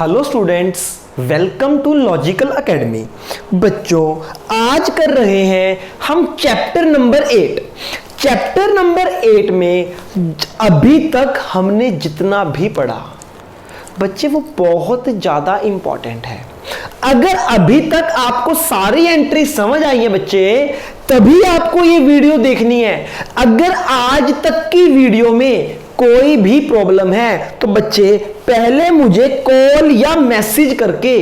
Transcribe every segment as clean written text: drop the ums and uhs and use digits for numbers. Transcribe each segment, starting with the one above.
Hello students, welcome to logical academy. बच्चों, आज कर रहे हैं हम चैप्टर नंबर 8। चैप्टर नंबर 8 में अभी तक हमने जितना भी पढ़ा बच्चे वो बहुत ज़्यादा इंपॉर्टेंट है। अगर अभी तक आपको सारी एंट्री समझ आई है बच्चे, तभी आपको ये वीडियो देखनी है। अगर आज तक की वीडियो में कोई भी प्रॉब्लम है तो बच्चे पहले मुझे कॉल या मैसेज करके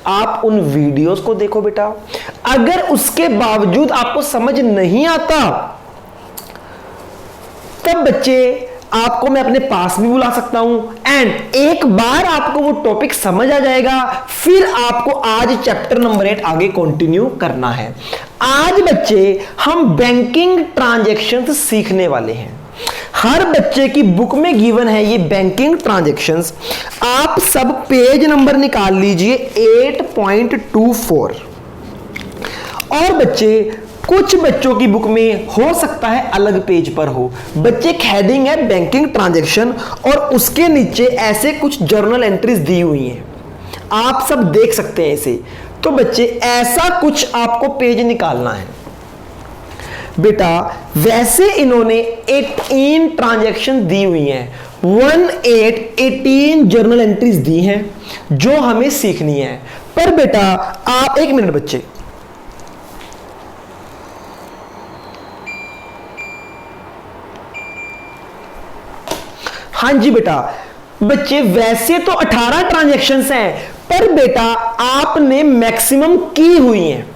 आप उन वीडियोस को देखो बेटा। अगर उसके बावजूद आपको समझ नहीं आता तब बच्चे आपको मैं अपने पास भी बुला सकता हूं एंड एक बार आपको वो टॉपिक समझ आ जाएगा, फिर आपको आज चैप्टर नंबर 8 आगे कंटिन्यू करना है। आज बच्चे हम बैंकिंग ट्रांजैक्शंस सीखने वाले हैं। हर बच्चे की बुक में गिवन है ये बैंकिंग ट्रांजैक्शंस। आप सब पेज नंबर निकाल लीजिए 8.24। और बच्चे कुछ बच्चों की बुक में हो सकता है अलग पेज पर हो। बच्चे एक हेडिंग है बैंकिंग ट्रांजैक्शन और उसके नीचे ऐसे कुछ जर्नल एंट्रीज दी हुई हैं, आप सब देख सकते हैं इसे। तो बच्चे ऐसा कुछ आपको पेज निकालना है बेटा। वैसे इन्होंने 18 ट्रांजैक्शन दी हुई हैं, 18 जर्नल एंट्रीज दी हैं जो हमें सीखनी है। पर बेटा आप एक मिनट बच्चे, हाँ जी बेटा, बच्चे वैसे तो 18 ट्रांजैक्शंस हैं, पर बेटा आपने मैक्सिमम की हुई हैं।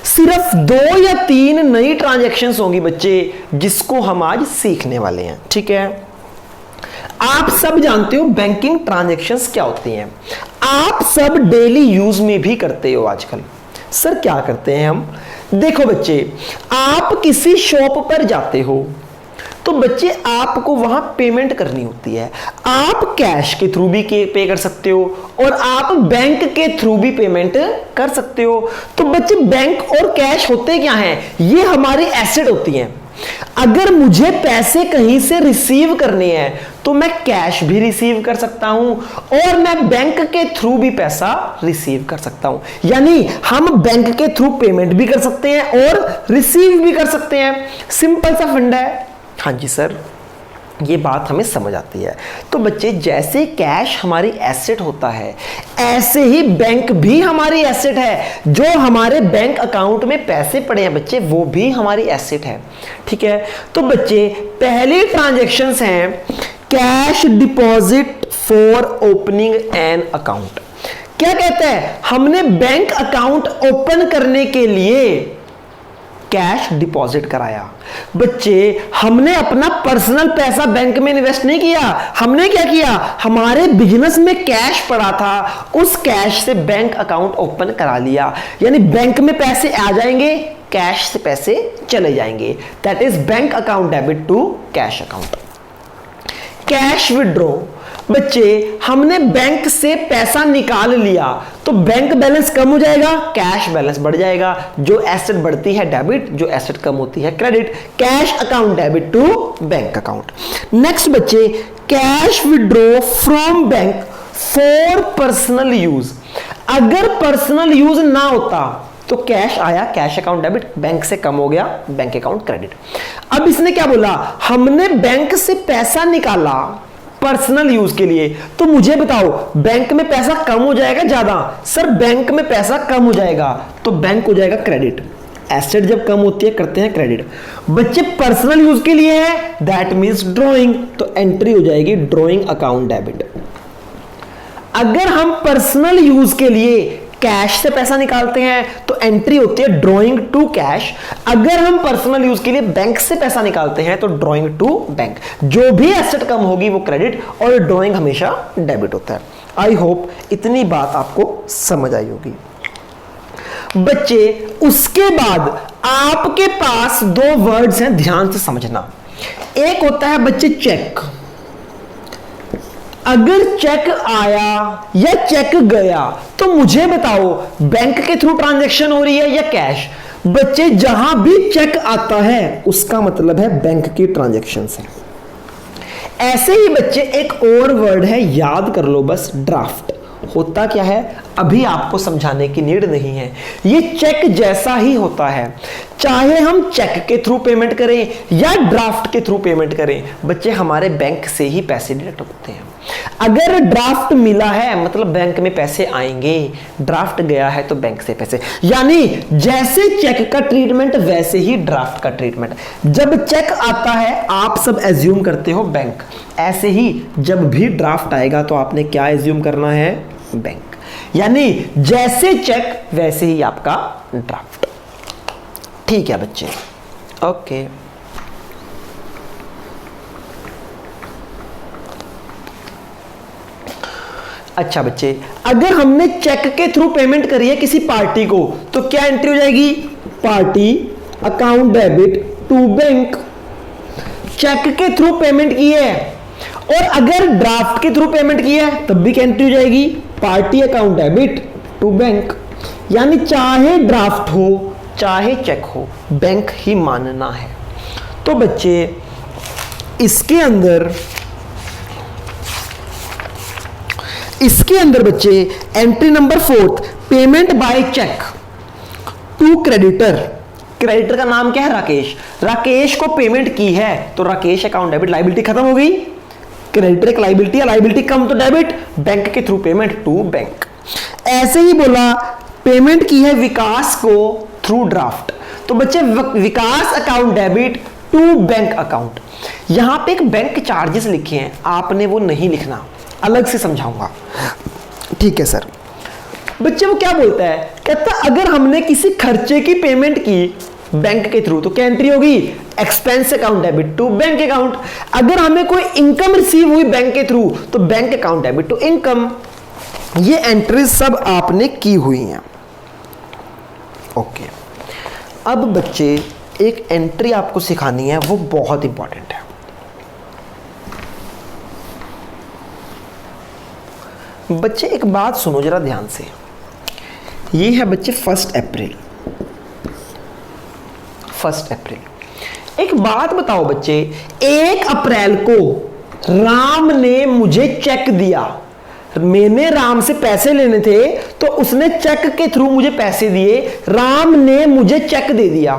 सिर्फ 2 या 3 नई ट्रांजैक्शंस होंगी बच्चे, जिसको हम आज सीखने वाले हैं। ठीक है, आप सब जानते हो बैंकिंग ट्रांजैक्शंस क्या होती हैं। आप सब डेली यूज में भी करते हो आजकल। सर क्या करते हैं हम? देखो बच्चे, आप किसी शॉप पर जाते हो तो बच्चे आपको वहां पेमेंट करनी होती है। आप कैश के थ्रू भी पे कर सकते हो और आप बैंक के थ्रू भी पेमेंट कर सकते हो। तो बच्चे बैंक और कैश होते क्या हैं? ये हमारी एसेट होती हैं। अगर मुझे पैसे कहीं से रिसीव करने हैं तो मैं कैश भी रिसीव कर सकता हूं और मैं बैंक के थ्रू भी पैसा रिसीव कर सकता हूं। यानी हम बैंक के थ्रू पेमेंट भी कर सकते हैं और रिसीव भी कर सकते हैं। सिंपल सा फंडा है। हाँ जी सर, ये बात हमें समझ आती है। तो बच्चे जैसे कैश हमारी एसेट होता है, ऐसे ही बैंक भी हमारी एसेट है। जो हमारे बैंक अकाउंट में पैसे पड़े हैं बच्चे, वो भी हमारी एसेट है। ठीक है, तो बच्चे पहली ट्रांजैक्शंस हैं cash deposit for opening an account. क्या कहता है? हमने बैंक अकाउंट ओपन करने के लिए कैश डिपॉजिट कराया। बच्चे हमने अपना पर्सनल पैसा बैंक में इन्वेस्ट नहीं किया, हमने क्या किया? हमारे बिजनेस में कैश पड़ा था, उस कैश से बैंक अकाउंट ओपन करा लिया। यानी बैंक में पैसे आ जाएंगे, कैश से पैसे चले जाएंगे। That is bank account debit to cash account. Cash withdraw, बच्चे हमने बैंक से पैसा निकाल लिया तो बैंक बैलेंस कम हो जाएगा, कैश बैलेंस बढ़ जाएगा। जो एसेट बढ़ती है डेबिट, जो एसेट कम होती है credit. Cash account debit to bank account. Next बच्चे cash withdraw from bank for personal use. अगर पर्सनल यूज ना होता तो कैश आया, कैश अकाउंट डेबिट, बैंक से कम हो गया, बैंक अकाउंट क्रेडिट। अब इसने क्या बोला? हमने बैंक से पैसा निकाला पर्सनल यूज के लिए। तो मुझे बताओ, बैंक में पैसा कम हो जाएगा ज्यादा? सर बैंक में पैसा कम हो जाएगा तो बैंक हो जाएगा क्रेडिट। एसेट जब कम होती है करते हैं क्रेडिट। बच्चे पर्सनल यूज के लिए है, दैट मींस ड्रॉइंग, तो एंट्री हो जाएगी ड्रॉइंग अकाउंट डेबिट। अगर हम पर्सनल यूज के लिए कैश से पैसा निकालते हैं तो एंट्री होती है ड्रॉइंग टू कैश। अगर हम पर्सनल यूज के लिए बैंक से पैसा निकालते हैं तो ड्रॉइंग टू बैंक। जो भी एसेट कम होगी वो क्रेडिट और ड्रॉइंग हमेशा डेबिट होता है। आई होप इतनी बात आपको समझ आई होगी बच्चे। उसके बाद आपके पास 2 वर्ड्स हैं, ध्यान से समझना। एक होता है बच्चे चेक। अगर चेक आया या चेक गया तो मुझे बताओ बैंक के थ्रू ट्रांजैक्शन हो रही है या कैश? बच्चे जहां भी चेक आता है उसका मतलब है बैंक की ट्रांजैक्शन है। ऐसे ही बच्चे एक और वर्ड है, याद कर लो बस, ड्राफ्ट। होता क्या है अभी आपको समझाने की नीड नहीं है। ये चेक जैसा ही होता है, चाहे हम चेक के थ्रू पेमेंट करें या ड्राफ्ट के थ्रू पेमेंट करें, बच्चे हमारे बैंक से ही पैसे डिडक्ट होते हैं। अगर ड्राफ्ट मिला है मतलब बैंक में पैसे आएंगे, ड्राफ्ट गया है तो बैंक से पैसे, यानी जैसे चेक का ट्रीटमेंट वैसे ही ड्राफ्ट का ट्रीटमेंट। जब चेक आता है आप सब एज्यूम करते हो बैंक, ऐसे ही जब भी ड्राफ्ट आएगा तो आपने क्या एज्यूम करना है, बैंक। यानी जैसे चेक वैसे ही आपका ड्राफ्ट। ठीक है बच्चे, ओके। अच्छा बच्चे, अगर हमने चेक के थ्रू पेमेंट करी है किसी पार्टी को तो क्या एंट्री हो जाएगी, party account debit to bank. Cheque के थ्रू पेमेंट की है, और अगर ड्राफ्ट के थ्रू पेमेंट की है तब भी क्या एंट्री हो जाएगी, party account debit to bank. यानी चाहे ड्राफ्ट हो चाहे चेक हो, बैंक ही मानना है। तो बच्चे इसके अंदर बच्चे entry number 4 payment by cheque to creditor. Creditor का नाम क्या है, राकेश। राकेश को पेमेंट की है तो राकेश अकाउंट डेबिट, लायबिलिटी खत्म हो गई। क्रेडिटर एक लायबिलिटी है, लायबिलिटी कम तो डेबिट, बैंक के थ्रू पेमेंट टू बैंक। ऐसे ही बोला पेमेंट की है विकास को थ्रू ड्राफ्ट, तो बच्चे Vikas account debit to bank account. यहां पे एक बैंक चार्जेस लिखे हैं, आपने वो नहीं लिखना, अलग से समझाऊंगा। ठीक है सर। बच्चे वो क्या बोलता है, कहता अगर हमने किसी खर्चे की पेमेंट की बैंक के थ्रू तो क्या एंट्री होगी, expense account debit to bank account. अगर हमें कोई इनकम रिसीव हुई बैंक के थ्रू तो bank account debit to income. ये एंट्री सब आपने की हुई हैं, ओके। अब बच्चे एक एंट्री आपको सिखानी है, वो बहुत इंपॉर्टेंट है। बच्चे एक बात सुनो जरा ध्यान से, ये है बच्चे 1 अप्रैल। एक बात बताओ बच्चे, 1 अप्रैल को राम ने मुझे चेक दिया, मैंने राम से पैसे लेने थे तो उसने चेक के थ्रू मुझे पैसे दिए, राम ने मुझे चेक दे दिया।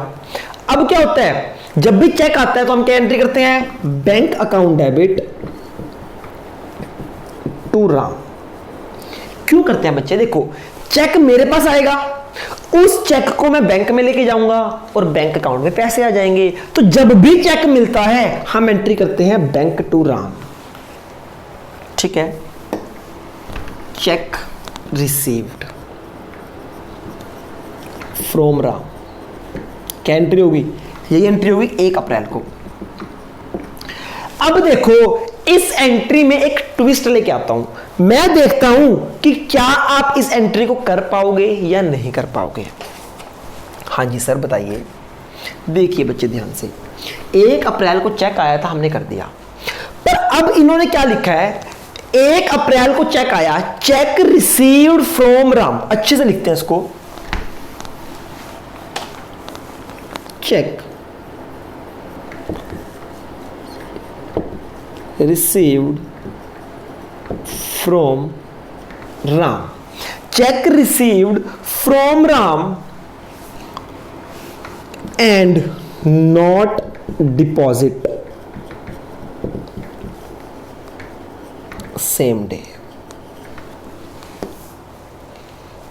अब क्या होता है, जब भी चेक आता है तो हम क्या एंट्री करते हैं, bank account debit to Ram. क्यों करते हैं बच्चे, देखो चेक मेरे पास आएगा, उस चेक को मैं बैंक में लेके जाऊंगा और बैंक अकाउंट में पैसे आ जाएंगे। तो जब भी चेक मिलता है हम एंट्री करते हैं बैंक टू राम। ठीक है, चेक रिसीव्ड फ्रॉम राम, क्या एंट्री होगी, यही एंट्री होगी 1 अप्रैल को। अब देखो इस एंट्री में एक ट्विस्ट लेके आता हूं, मैं देखता हूं कि क्या आप इस एंट्री को कर पाओगे या नहीं कर पाओगे। हाँ जी सर बताइए। देखिए बच्चे ध्यान से, 1 अप्रैल को चेक आया था, हमने कर दिया, पर अब इन्होंने क्या लिखा है, 1 अप्रैल को चेक आया, चेक रिसीव्ड फ्रॉम राम। अच्छे से लिखते हैं इसको, cheque received from Ram, cheque received from Ram and not deposit same day.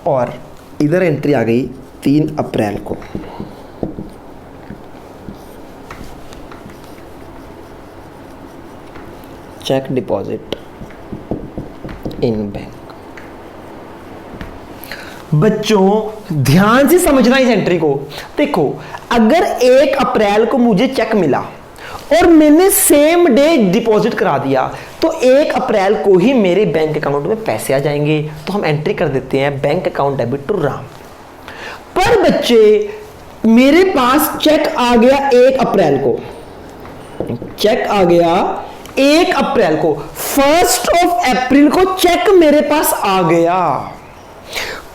और इधर एंट्री आ गई 3 अप्रैल को। Cheque deposit in bank. बच्चों ध्यान से समझना इस एंट्री को। देखो अगर 1 अप्रैल को मुझे चेक मिला और मैंने सेम डे डिपॉजिट करा दिया तो 1 अप्रैल को ही मेरे बैंक अकाउंट में पैसे आ जाएंगे, तो हम एंट्री कर देते हैं bank account debit to Ram. पर बच्चे मेरे पास चेक आ गया 1 अप्रैल को, चेक आ गया 1 अप्रैल को, 1 अप्रैल को चेक मेरे पास आ गया,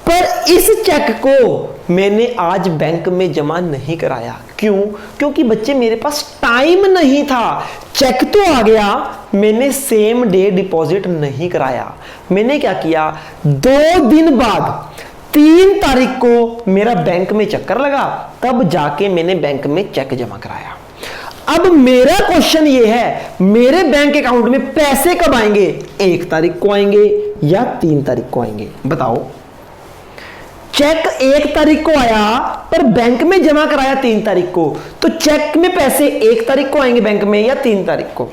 पर इस चेक को मैंने आज बैंक में जमा नहीं कराया। क्यों? क्योंकि बच्चे मेरे पास टाइम नहीं था। चेक तो आ गया, मैंने सेम डे डिपॉजिट नहीं कराया। मैंने क्या किया, 2 दिन बाद 3 तारीख को मेरा बैंक में चक्कर लगा, तब जाके मैंने बैंक में चेक जमा कराया। अब मेरा क्वेश्चन ये है, मेरे बैंक अकाउंट में पैसे कब आएंगे, 1 तारीख को आएंगे या 3 तारीख को आएंगे? बताओ। चेक 1 तारीख को आया पर बैंक में जमा कराया 3 तारीख को, तो चेक में पैसे 1 तारीख को आएंगे बैंक में या 3 तारीख को?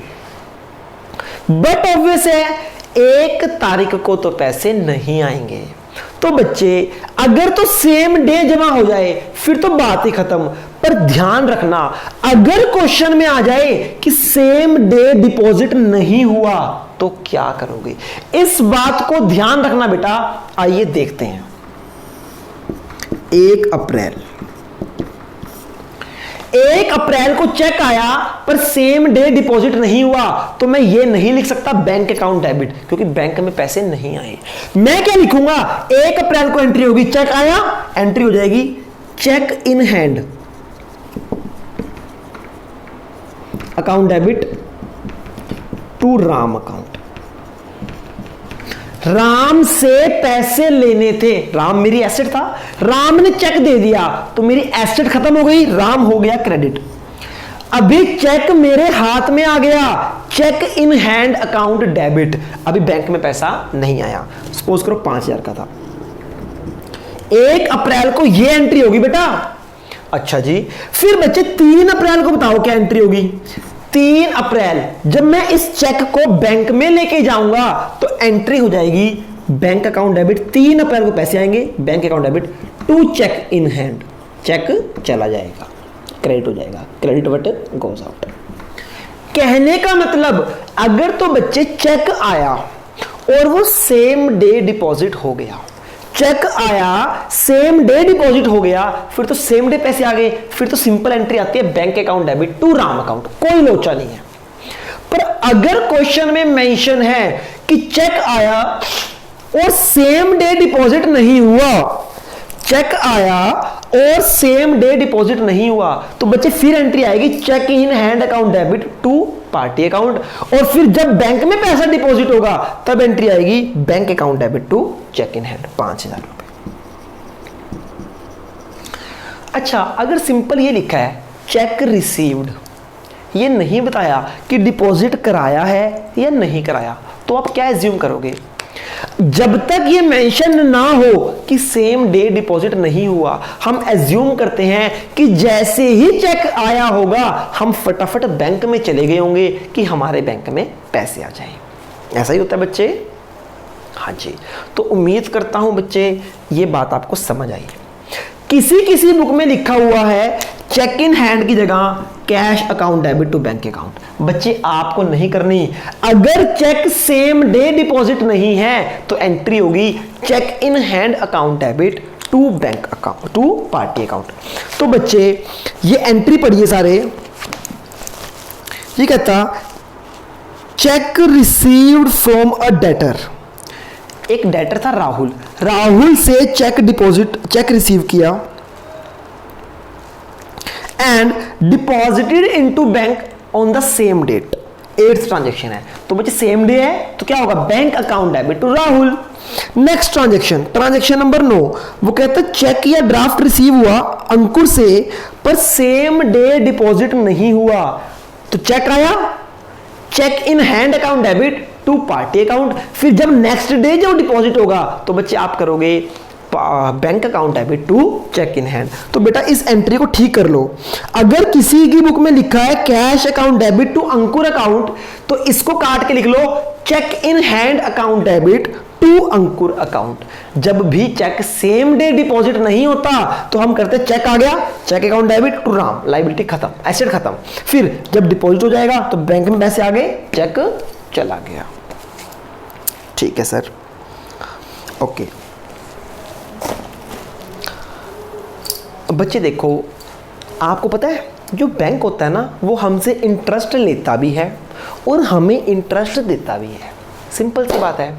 बट ऑब्वियस है 1 तारीख को तो पैसे नहीं आएंगे। तो बच्चे अगर तो सेम डे जमा हो जाए फिर तो बात ही खत्म। पर ध्यान रखना, अगर क्वेश्चन में आ जाए कि सेम डे डिपॉजिट नहीं हुआ तो क्या करोगे? इस बात को ध्यान रखना बेटा। आइए देखते हैं। 1 अप्रैल को चेक आया पर सेम डे डिपॉजिट नहीं हुआ, तो मैं ये नहीं लिख सकता बैंक अकाउंट डेबिट, क्योंकि बैंक में पैसे नहीं आए। मैं क्या लिखूंगा, 1 अप्रैल को एंट्री होगी, चेक आया, एंट्री हो जाएगी cheque in hand account debit to Ram account. राम से पैसे लेने थे, राम मेरी एसेट था, राम ने चेक दे दिया तो मेरी एसेट खत्म हो गई, राम हो गया क्रेडिट। अभी चेक मेरे हाथ में आ गया, cheque in hand account debit. अभी बैंक में पैसा नहीं आया, सपोज करो 5000 का था। 1 अप्रैल को ये एंट्री होगी बेटा। अच्छा जी, फिर बच्चे 3 अप्रैल को बताओ क्या एंट्री होगी? 3 अप्रैल जब मैं इस चेक को बैंक में लेके जाऊंगा तो एंट्री हो जाएगी बैंक अकाउंट डेबिट। 3 अप्रैल को पैसे आएंगे, bank account debit to cheque in hand, cheque चला जाएगा, क्रेडिट हो जाएगा, क्रेडिट वट गोज आउट। कहने का मतलब अगर तो बच्चे चेक आया और वो सेम डे डिपॉजिट हो गया, चेक आया सेम डे डिपॉजिट हो गया, फिर तो सेम डे पैसे आ गए, फिर तो सिंपल एंट्री आती है bank account debit to Ram account, कोई लोचा नहीं है। पर अगर क्वेश्चन में मेंशन है कि चेक आया और सेम डे डिपॉजिट नहीं हुआ, चेक आया और सेम डे डिपॉजिट नहीं हुआ, तो बच्चे फिर एंट्री आएगी cheque in hand account debit to party account, और फिर जब बैंक में पैसा डिपॉजिट होगा तब एंट्री आएगी bank account debit to cheque in hand 5000 रुपए। अच्छा, अगर सिंपल ये लिखा है चेक रिसीव्ड, ये नहीं बताया कि डिपॉजिट कराया है या नहीं कराया, तो आप क्या एज्यूम करोगे? जब तक ये मेंशन ना हो कि सेम डे डिपॉजिट नहीं हुआ, हम एज्यूम करते हैं कि जैसे ही चेक आया होगा हम फटाफट बैंक में चले गए होंगे कि हमारे बैंक में पैसे आ जाएं। ऐसा ही होता है बच्चे? हाँ जी। तो उम्मीद करता हूं बच्चे ये बात आपको समझ आई। किसी बुक में लिखा हुआ है चेक इन हैंड की जगह cash account debit to bank account. बच्चे आपको नहीं करनी। अगर चेक सेम डे डिपॉजिट नहीं है तो एंट्री होगी cheque in hand account debit to bank account to party account. तो बच्चे ये एंट्री पढ़िए सारे। ये कहता cheque received from a debtor. एक डेटर था राहुल, राहुल से चेक रिसीव किया and deposited into bank on the same date. 8th transaction है, तो बच्चे सेम डे है तो क्या होगा bank account debit to Rahul. Next transaction number 9, वो कहता है चेक या ड्राफ्ट रिसीव हुआ अंकुर से पर सेम डे डिपॉजिट नहीं हुआ, तो चेक आया cheque in hand account debit to party account. फिर जब नेक्स्ट डे जो डिपॉजिट होगा तो बच्चे आप करोगे bank account debit to cheque in hand. तो बेटा इस एंट्री को ठीक कर लो। अगर किसी की बुक में लिखा है cash account debit to Ankur account, तो इसको काट के लिख लो cheque in hand account debit to Ankur account. जब भी चेक सेम डे डिपॉजिट नहीं होता तो हम करते चेक आ गया cheque account debit to Ram, liability खत्म, एसेट खत्म। फिर जब डिपॉजिट हो जाएगा तो बैंक में पैसे आ गए, चेक चला गया। ठीक है सर, ओके। बच्चे देखो, आपको पता है जो बैंक होता है ना वो हमसे इंटरेस्ट लेता भी है और हमें इंटरेस्ट देता भी है। सिंपल सी बात है।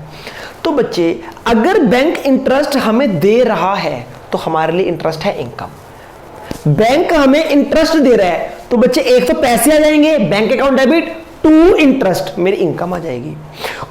तो बच्चे अगर बैंक इंटरेस्ट हमें दे रहा है तो हमारे लिए इंटरेस्ट है इनकम। बैंक हमें इंटरेस्ट दे रहा है तो बच्चे एक तो पैसे आ जाएंगे bank account debit to interest मेरी इनकम आ जाएगी।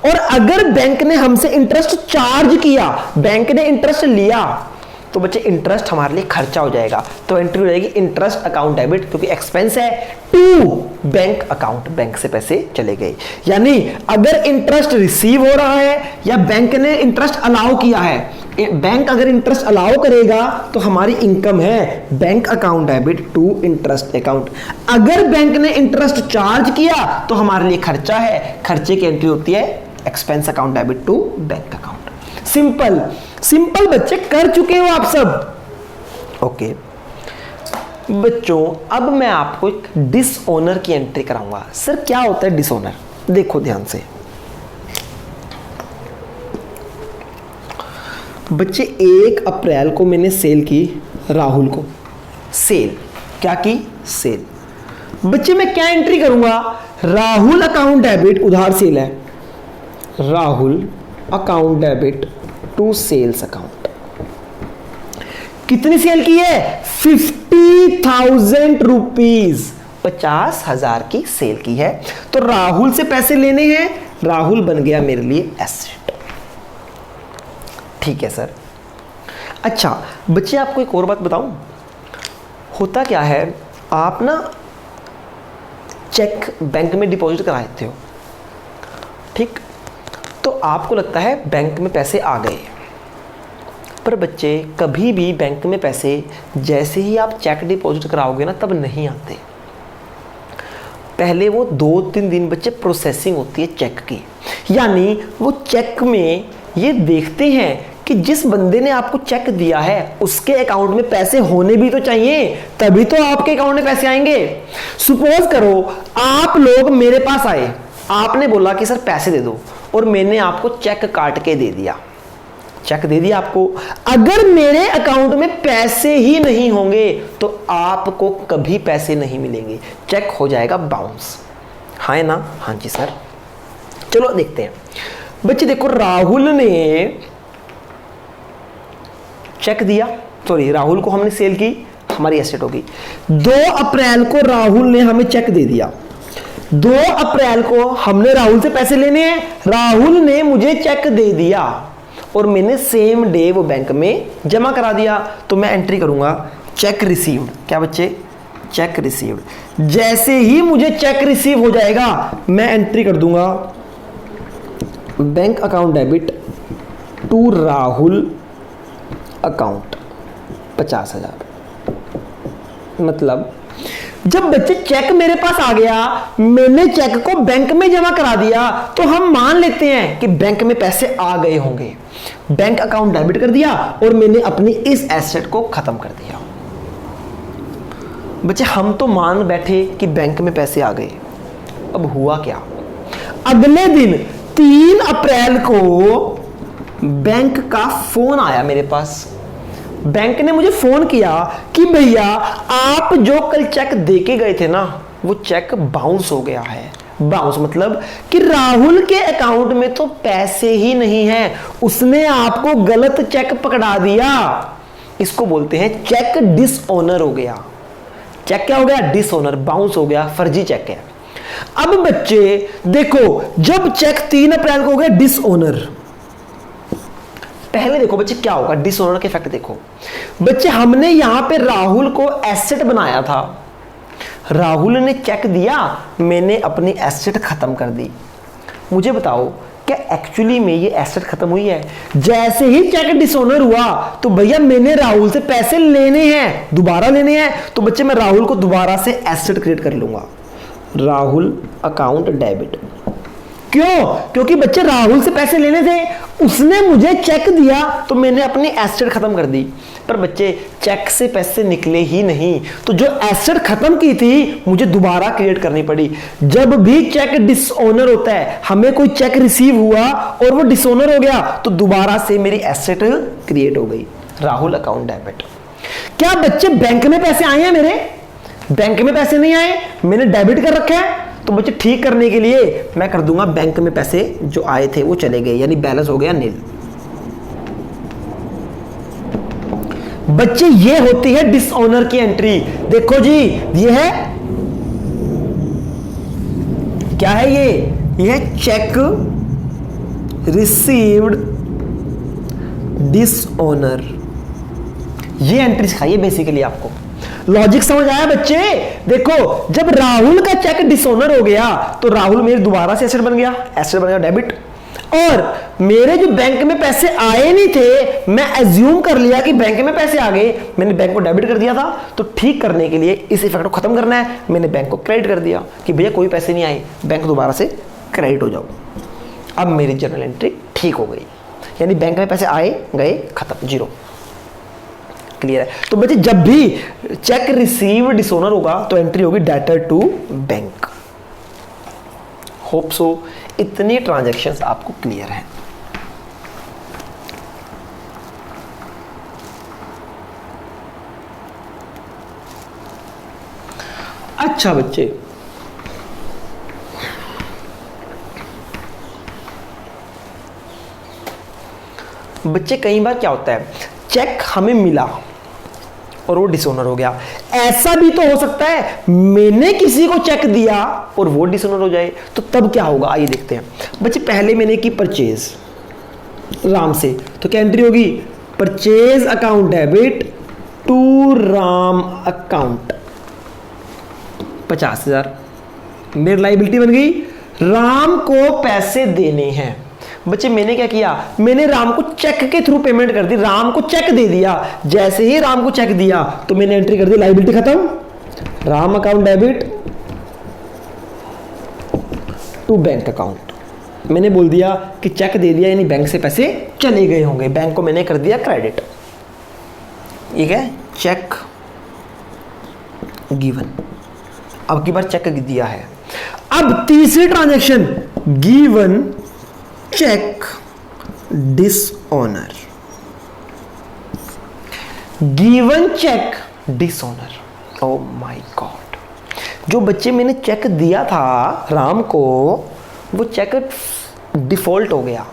और अगर बैंक ने हमसे इंटरेस्ट चार्ज किया, बैंक ने इंटरेस्ट लिया, तो बच्चे इंटरेस्ट हमारे लिए खर्चा हो जाएगा, तो एंट्री हो जाएगी इंटरेस्ट अकाउंट डेबिट, क्योंकि एक्सपेंस है, टू बैंक अकाउंट, बैंक से पैसे चले गए। यानी अगर इंटरेस्ट रिसीव हो रहा है या बैंक ने इंटरेस्ट अलाउ किया है, बैंक अगर इंटरेस्ट अलाउ करेगा तो हमारी इनकम है bank account debit to interest account. अगर बैंक ने इंटरेस्ट चार्ज किया तो हमारे लिए खर्चा है, खर्चे की एंट्री होती है expense account debit to bank account. Simple simple बच्चे, कर चुके हो आप सब। ओके बच्चों, अब मैं आपको एक डिसओनर की एंट्री कराऊंगा। सर क्या होता है डिसओनर? देखो ध्यान से बच्चे, 1 अप्रैल को मैंने सेल की राहुल को, सेल क्या की? सेल। बच्चे मैं क्या एंट्री करूंगा? राहुल अकाउंट डेबिट, उधार सेल है, Rahul account debit to sales account. कितनी सेल की है? 50,000 रुपीज, 50,000 की सेल की है। तो राहुल से पैसे लेने हैं, राहुल बन गया मेरे लिए एसेट। ठीक है सर। अच्छा बच्चे, आपको एक और बात बताऊं, होता क्या है, आप ना चेक बैंक में डिपॉजिट कराते हो, ठीक, तो आपको लगता है बैंक में पैसे आ गए। पर बच्चे कभी भी बैंक में पैसे जैसे ही आप चेक डिपॉजिट कराओगे ना, तब नहीं आते। पहले वो 2-3 दिन बच्चे प्रोसेसिंग होती है चेक की, यानी वो चेक में ये देखते हैं कि जिस बंदे ने आपको चेक दिया है उसके अकाउंट में पैसे होने भी तो चाहिए, तभी तो आपके अकाउंट में पैसे आएंगे। सुपोज करो आप लोग मेरे पास आए, आपने बोला कि सर पैसे दे दो, और मैंने आपको चेक काट के दे दिया, चेक दे दिया आपको। अगर मेरे अकाउंट में पैसे ही नहीं होंगे तो आपको कभी पैसे नहीं मिलेंगे, चेक हो जाएगा बाउंस। हाँ है ना? हाँ जी सर। चलो देखते हैं बच्चे। देखो राहुल ने चेक दिया, सॉरी राहुल को हमने सेल की, हमारी एसेट होगी। 2 अप्रैल को राहुल ने हमें चेक दे दिया, 2 अप्रैल को हमने राहुल से पैसे लेने हैं, राहुल ने मुझे चेक दे दिया और मैंने सेम डे वो बैंक में जमा करा दिया। तो मैं एंट्री करूंगा चेक रिसीव्ड। क्या बच्चे? Check received. जैसे ही मुझे चेक रिसीव हो जाएगा मैं एंट्री कर दूंगा bank account debit to Rahul account 50,000। मतलब जब बच्चे चेक मेरे पास आ गया, मैंने चेक को बैंक में जमा करा दिया, तो हम मान लेते हैं कि बैंक में पैसे आ गए होंगे, बैंक अकाउंट डेबिट कर दिया और मैंने अपनी इस एसेट को खत्म कर दिया। बच्चे हम तो मान बैठे कि बैंक में पैसे आ गए, अब हुआ क्या? अगले दिन 3 अप्रैल को बैंक का फोन आया मेरे पास। बैंक ने मुझे फोन किया कि भैया आप जो कल चेक देके गए थे ना, वो चेक बाउंस हो गया है। बाउंस मतलब कि राहुल के अकाउंट में तो पैसे ही नहीं है, उसने आपको गलत चेक पकड़ा दिया। इसको बोलते हैं चेक डिसऑनर हो गया। चेक क्या हो गया? डिसऑनर, बाउंस हो गया, फर्जी चेक है। अब बच्चे देखो, जब चेक 3 अप्रैल को हो गया डिसऑनर, पहले देखो बच्चे क्या होगा डिसऑनर के इफेक्ट देखो। बच्चे हमने यहां पे राहुल को एसेट बनाया था, राहुल ने चेक दिया, मैंने एसेट एसेट खत्म कर दी। मुझे बताओ क्या एक्चुअली में ये एसेट खत्म हुई है? जैसे ही चेक डिसऑनर हुआ तो भैया मैंने राहुल से पैसे लेने हैं, दोबारा लेने हैं, तो बच्चे मैं राहुल को दोबारा से एसेट क्रिएट कर लूंगा, राहुल अकाउंट डेबिट। क्यों? क्योंकि बच्चे राहुल से पैसे लेने थे, उसने मुझे चेक दिया तो मैंने अपनी एसेट खत्म कर दी। पर बच्चे चेक से पैसे निकले ही नहीं, तो जो एसेट खत्म की थी मुझे दोबारा क्रिएट करनी पड़ी। जब भी चेक डिसऑनर होता है, हमें कोई चेक रिसीव हुआ और वो डिसऑनर हो गया, तो दोबारा से मेरी एसेट क्रिएट हो गई, राहुल अकाउंट डेबिट। क्या बच्चे बैंक में पैसे आए हैं मेरे? बैंक में पैसे नहीं आए, मैंने डेबिट कर रखा है। तो बच्चे ठीक करने के लिए मैं कर दूंगा बैंक में पैसे जो आए थे वो चले गए, यानी बैलेंस हो गया नील। बच्चे ये होती है डिसऑनर की एंट्री। देखो जी, ये है क्या है ये है चेक रिसीव्ड डिसऑनर। ये एंट्री सिखाइए बेसिकली आपको। लॉजिक समझ आया बच्चे? देखो जब राहुल का चेक डिसऑनर हो गया तो राहुल मेरे दोबारा से एसेट बन गया, एसेट बन गया डेबिट। और मेरे जो बैंक में पैसे आए नहीं थे, मैं एज्यूम कर लिया कि बैंक में पैसे आ गए, मैंने बैंक को डेबिट कर दिया था। तो ठीक करने के लिए इस इफेक्ट को खत्म करना है, मैंने बैंक को क्रेडिट कर दिया कि भैया कोई पैसे नहीं आए, बैंक दोबारा से क्रेडिट हो जाओ। अब मेरी जर्नल एंट्री ठीक हो गई, यानी बैंक में पैसे आए गए खत्म, जीरो। क्लियर है? तो बच्चे जब भी चेक रिसीव डिसऑनर होगा तो एंट्री होगी debtor to bank. Hope so इतनी ट्रांजैक्शंस आपको क्लियर है। अच्छा बच्चे, कई बार क्या होता है, चेक हमें मिला और वो डिसऑनर हो गया। ऐसा भी तो हो सकता है मैंने किसी को चेक दिया और वो डिसऑनर हो जाए, तो तब क्या होगा आइए देखते हैं। बच्चे पहले मैंने की परचेज राम से, तो क्या एंट्री होगी? Purchase account debit to Ram account 50,000 मेरी लायबिलिटी बन गई। राम को पैसे देने हैं। बच्चे मैंने क्या किया, मैंने राम को चेक के थ्रू पेमेंट कर दी, राम को चेक दे दिया। जैसे ही राम को चेक दिया तो मैंने एंट्री कर दी, लायबिलिटी खत्म, Ram account debit to bank account. मैंने बोल दिया कि चेक दे दिया, यानी बैंक से पैसे चले गए होंगे, बैंक को मैंने कर दिया क्रेडिट। ठीक है, चेक गिवन, अब की बार चेक दिया है। अब तीसरी transaction, given cheque dishonour, given cheque dishonour. Oh my god, जो बच्चे मैंने चेक दिया था राम को, वो चेक डिफॉल्ट हो गया,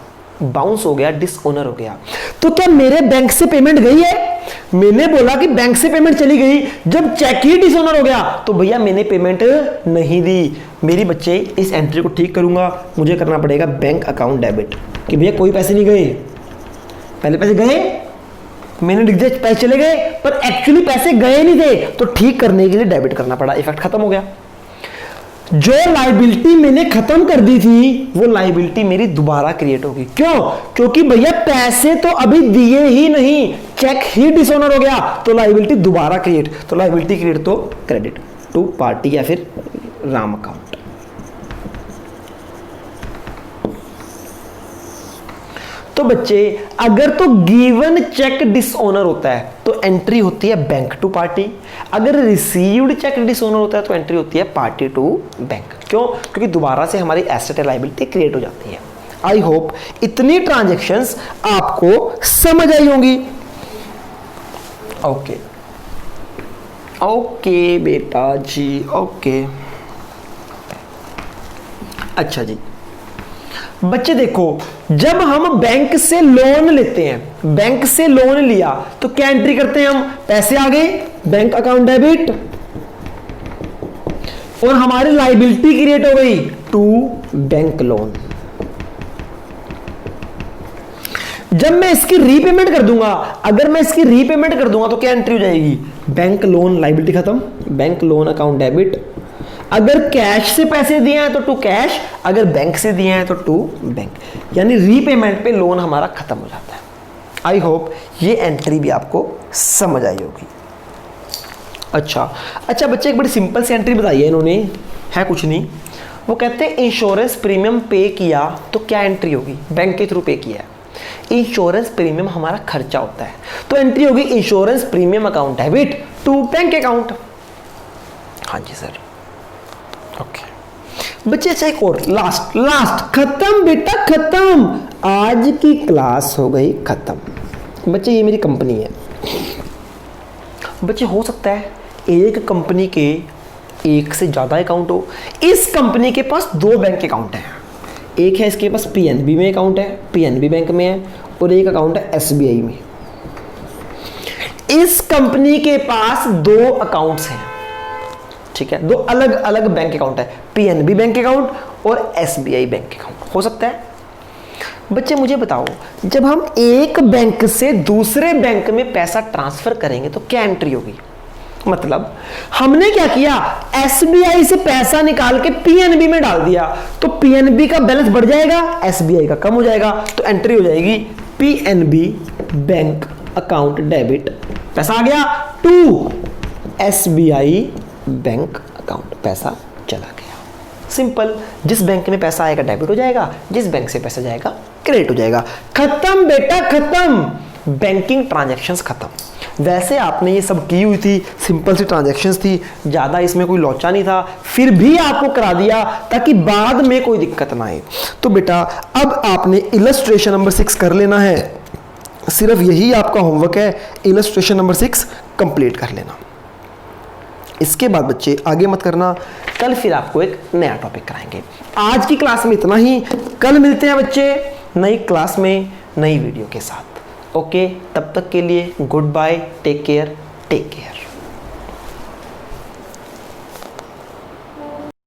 बाउंस हो गया, डिसऑनर हो गया। तो क्या मेरे बैंक से पेमेंट गई है? मैंने बोला कि बैंक से पेमेंट चली गई, जब चेक ही डिसऑनर हो गया तो भैया मैंने पेमेंट नहीं दी। मेरी बच्चे इस एंट्री को ठीक करूंगा, मुझे करना पड़ेगा बैंक अकाउंट डेबिट, कि भैया कोई पैसे नहीं गए, पहले पैसे गए, मैंने लिख दिया पैसे चले गए, पर एक्चुअली पैसे गए नहीं थे, तो ठीक करने के लिए डेबिट करना पड़ा, इफेक्ट खत्म हो गया। जो लायबिलिटी मैंने खत्म कर दी थी वो लायबिलिटी मेरी दोबारा क्रिएट होगी। क्यों? क्योंकि भैया पैसे तो अभी दिए ही नहीं, चेक ही डिसऑनर हो गया, तो लायबिलिटी दोबारा क्रिएट, तो लायबिलिटी क्रिएट तो क्रेडिट टू पार्टी या फिर राम अकाउंट। तो बच्चे अगर तो गिवन चेक डिसऑनर होता है तो एंट्री होती है बैंक टू पार्टी, अगर रिसीव्ड चेक डिसऑनर होता है तो एंट्री होती है पार्टी टू बैंक। क्यों? क्योंकि दोबारा से हमारी एसेट या लायबिलिटी क्रिएट हो जाती है। आई होप इतनी ट्रांजैक्शंस आपको समझ आई होंगी। ओके ओके बेटा जी, ओके। अच्छा जी बच्चे देखो, जब हम बैंक से लोन लेते हैं, बैंक से लोन लिया तो क्या एंट्री करते हैं हम? पैसे आ गए, बैंक अकाउंट डेबिट, और हमारी लायबिलिटी क्रिएट हो गई टू बैंक लोन। जब मैं इसकी रीपेमेंट कर दूंगा, अगर मैं इसकी रीपेमेंट कर दूंगा तो क्या एंट्री हो जाएगी? बैंक लोन, लायबिलिटी खत्म, बैंक लोन अकाउंट डेबिट। अगर कैश से पैसे दिए हैं तो टू कैश, अगर बैंक से दिए हैं तो टू बैंक, यानी रीपेमेंट पे लोन हमारा खत्म हो जाता है। आई होप ये एंट्री भी आपको समझ आई होगी। अच्छा बच्चे एक बड़ी सिंपल सी एंट्री बताई है इन्होंने, है कुछ नहीं। वो कहते हैं इंश्योरेंस प्रीमियम पे किया तो क्या एंट्री होगी? बैंक के थ्रू पे किया है, इंश्योरेंस प्रीमियम हमारा खर्चा होता है, तो एंट्री होगी insurance premium account debit to bank account. हाँ जी सर, ओके बच्चे। अच्छा एक और लास्ट खत्म बेटा खत्म, आज की क्लास हो गई खत्म। बच्चे ये मेरी कंपनी है। बच्चे हो सकता है एक कंपनी के एक से ज्यादा अकाउंट हो, इस कंपनी के पास दो बैंक अकाउंट हैं, एक है इसके पास पीएनबी में अकाउंट है, पीएनबी बैंक में है, और एक अकाउंट है एसबीआई में। इस कंपनी के पास दो अकाउंट्स हैं, ठीक है, दो अलग अलग बैंक अकाउंट है, पीएनबी बैंक अकाउंट और SBI बैंक अकाउंट हो सकता है। बच्चे मुझे बताओ, जब हम एक बैंक से दूसरे बैंक में पैसा ट्रांसफर करेंगे तो क्या एंट्री होगी? मतलब हमने क्या किया, SBI से पैसा निकाल के PNB में डाल दिया, तो PNB का बैलेंस बढ़ जाएगा, SBI का कम हो जाएगा, तो एंट्री हो जाएगी PNB बैंक अकाउंट डेबिट, पैसा आ गया, टू SBI बैंक अकाउंट, पैसा चला गया। सिंपल, जिस बैंक में पैसा आएगा डेबिट हो जाएगा, जिस बैंक से पैसा जाएगा क्रेडिट हो जाएगा। खत्म बेटा खत्म, बैंकिंग ट्रांजैक्शंस खत्म। वैसे आपने ये सब की हुई थी, सिंपल सी ट्रांजैक्शंस थी, ज़्यादा इसमें कोई लोचा नहीं था, फिर भी आपको करा दिया ताकि बाद में कोई दिक्कत ना आए। तो बेटा अब आपने इलस्ट्रेशन नंबर 6 कर लेना है, सिर्फ यही आपका होमवर्क है, इलस्ट्रेशन नंबर 6 कंप्लीट कर लेना। इसके बाद बच्चे आगे मत करना, कल फिर आपको एक नया टॉपिक कराएंगे। आज की क्लास में इतना ही, कल मिलते हैं बच्चे नई क्लास में नई वीडियो के साथ। ओके, तब तक के लिए good bye, take care, take care.